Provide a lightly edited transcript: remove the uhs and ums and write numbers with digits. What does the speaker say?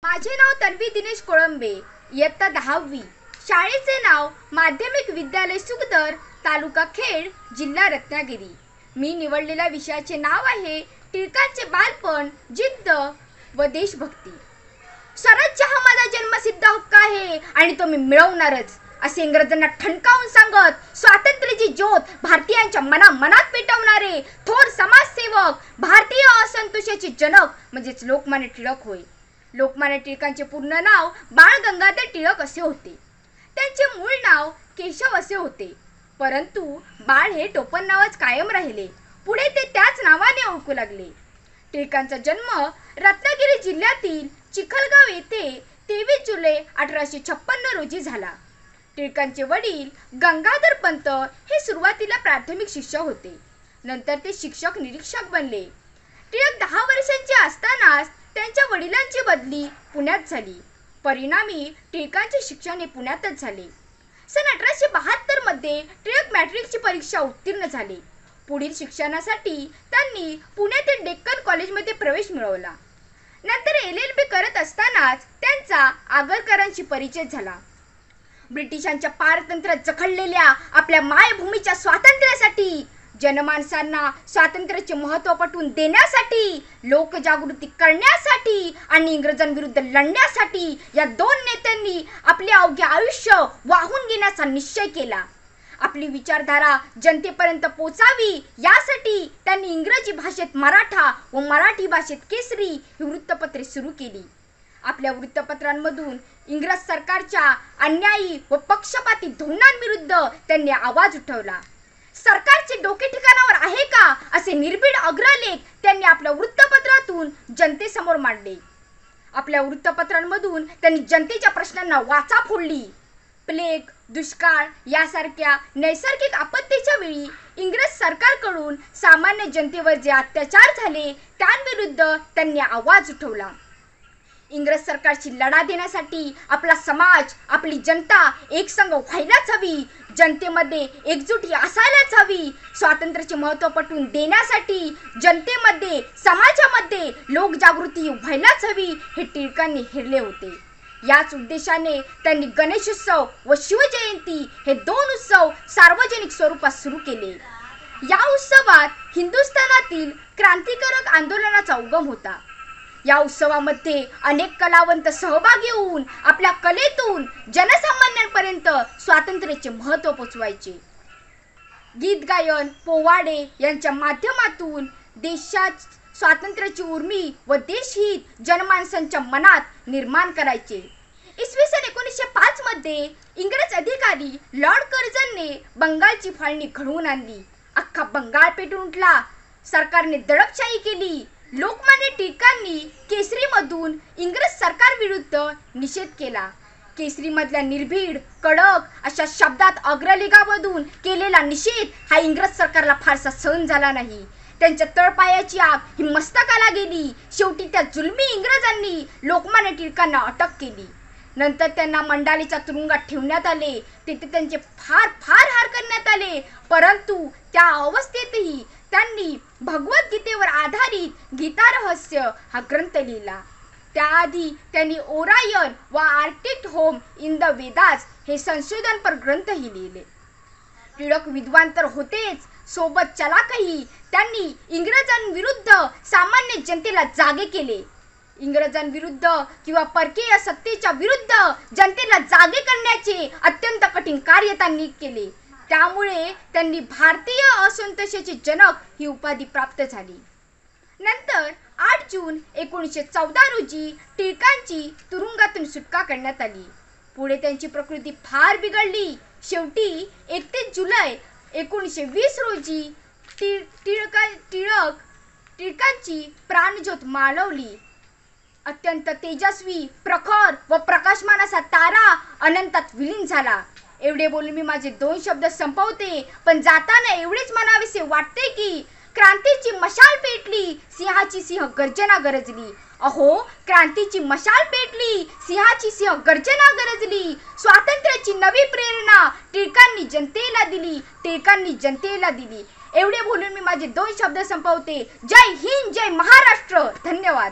माझे नाव तन्वी दिनेश कोळंबे, इयत्ता 10वी. शाळेचे नाव माध्यमिक विद्यालय सुखदर, तालुका खेड, जिल्हा रत्नागिरी. मी निवडलेल्या विषयाचे नाव आहे टिळकांचे बालपण, जिद्द व देशभक्ती. स्वराज्य हा माझा जन्मसिद्ध हक्क आहे आणि तो मी मिळवणारच, असे इंग्रजांना ठणकावून सांगत स्वातंत्र्याची ज्योत भारतीयांच्या मनात पेटवणारे थोर समाजसेवक, भारतीय असंतोषाचे जनक म्हणजेच लोकमान्य टिळक होय. लोकमान्य टिळकांचे पूर्ण नाव बाळ गंगाधर टिळक असे होते. त्यांचे मूळ नाव केशव असे होते, परंतु बाळ हे टोपण नावच कायम राहिले. पुढे ते त्याच नावाने ओळखू लागले. टिळकांचा जन्म रत्नागिरी जिल्ह्यातील चिखलगाव येथे 23 जुलै 1856 रोजी झाला. टिळकांचे वडील गंगाधर पंत हे सुरुवातीला प्राथमिक शिक्षक होते. नंतर ते शिक्षक निरीक्षक बनले. टिळक 10 वर्षांचे असतानाच त्यांच्या वडिलांची बदली पुण्यात झाली. परिणामी टिळकांचे शिक्षण हे पुण्यातच झाले. सन 1872 मध्ये टिळक मॅट्रिकची परीक्षा उत्तीर्ण झाले. पुढील शिक्षणासाठी त्यांनी पुण्यातील डेक्कन कॉलेजमध्ये प्रवेश मिळवला. नंतर LLB करत असतानाच त्यांचा आगरकरांशी परिचय झाला. ब्रिटिशांच्या पारतंत्र्यात जखडलेल्या आपल्या मायभूमीच्या स्वातंत्र्यासाठी, जनमानसांना स्वातंत्र्याचे महत्त्व पटवून देण्यासाठी, लोकजागृती करण्यासाठी आणि इंग्रजांविरुद्ध लढण्यासाठी या 2 नेत्यांनी आपले अवघे आयुष्य वाहून घेण्याचा निश्चय केला. आपली विचारधारा जनतेपर्यंत पोचावी यासाठी त्यांनी इंग्रजी भाषेत मराठा व मराठी भाषेत केसरी ही वृत्तपत्रे सुरू केली. आपल्या वृत्तपत्रांमधून इंग्रज सरकारच्या अन्यायी व पक्षपाती धोरणांविरुद्ध त्यांनी आवाज उठवला. सरकारचे डोके ठिकाणावर आहे का असे निर्भीड अग्रलेख त्यांनी आपल्या वृत्तपत्रातून जनतेसमोर मांडले. आपल्या वृत्तपत्रांमधून त्यांनी जनतेच्या प्रश्नांना वाचा फोडली. प्लेग, दुष्काळ यासारख्या नैसर्गिक आपत्तीच्या वेळी इंग्रज सरकारकडून सामान्य जनतेवर जे अत्याचार झाले त्यांविरुद्ध त्यांनी आवाज उठवला. इंग्रज सरकारशी लढा देण्यासाठी आपला समाज, आपली जनता एकसंघ व्हायलाच हवी, जनतेमध्ये एकजुटी असायलाच हवी. स्वातंत्र्याचे महत्त्व पटवून देण्यासाठी जनतेमध्ये, समाजामध्ये लोकजागृती व्हायलाच हवी हे टिळकांनी हेरले होते. याच उद्देशाने त्यांनी गणेशोत्सव व शिवजयंती हे 2 उत्सव सार्वजनिक स्वरूपात सुरू केले. या उत्सवात हिंदुस्थानातील क्रांतिकारक आंदोलनाचा उगम होता. या उत्सवामध्ये अनेक कलावंत सहभागी होऊन आपल्या कलेतून जनसामान्यांपर्यंत स्वातंत्र्याचे महत्त्व पोचवायचे. गीत गायन, पोवाडे यांच्या माध्यमातून देशात स्वातंत्र्याची उर्मी व देशहित जनमानसांच्या मनात निर्माण करायचे. इसवी सन 1905 मध्ये इंग्रज अधिकारी लॉर्ड कर्झनने बंगालची फाळणी घडवून आणली. अख्खा बंगाल पेटून उठला. सरकारने दडपशाही केली. लोकमान्य टिळकांनी केसरीमधून इंग्रज सरकारविरुद्ध निषेध केला. केसरीमधल्या निर्भीड, कडक अशा शब्दात अग्रलेखामधून केलेला निषेध हा इंग्रज सरकारला फारसा सहन झाला नाही. त्यांच्या तळपायाची आग ही मस्तकाला गेली. शेवटी त्या जुलमी इंग्रजांनी लोकमान्य टिळकांना अटक केली. नंतर त्यांना मंडालेच्या तुरुंगात ठेवण्यात आले. तिथे त्यांचे फार हार करण्यात आले. परंतु त्या अवस्थेतही त्यांनी भगवद्गीतेवर आधारित गीता रहस्य हा ग्रंथ लिहिला. त्याआधी त्यांनी ओरायन व Arctic home in the Vedas हे संशोधनपर ग्रंथही लिहिले. टिळक विद्वान तर होतेच, सोबत चलाखही. त्यांनी इंग्रजांविरुद्ध सामान्य जनतेला जागे केले. इंग्रजांविरुद्ध किंवा परकीय सत्तेच्या विरुद्ध जनतेला जागे करण्याचे अत्यंत कठीण कार्य त्यांनी केले. त्यामुळे त्यांनी भारतीय असंतोषाचे जनक ही उपाधी प्राप्त झाली. नंतर 8 जून 1914 रोजी टिळकांची तुरुंगातून सुटका करण्यात आली. पुढे त्यांची प्रकृती फार बिघडली. शेवटी 31 जुलै 1920 रोजी टिळकांची प्राणज्योत मालवली. अत्यंत तेजस्वी, प्रखर व प्रकाशमान असा तारा अनंतात विलीन झाला. एवढे बोलून मी माझे 2 शब्द संपवते, पण जाताना एवढेच म्हणावेसे वाटते की क्रांतीची मशाल पेटली, सिंहाची सिंह गर्जना गरजली. अहो, क्रांतीची मशाल पेटली, सिंहाची सिंह गर्जना गरजली. स्वातंत्र्याची नवी प्रेरणा टिळकांनी जनतेला दिली. एवढे बोलून मी माझे 2 शब्द संपवते. जय हिंद, जय महाराष्ट्र. धन्यवाद.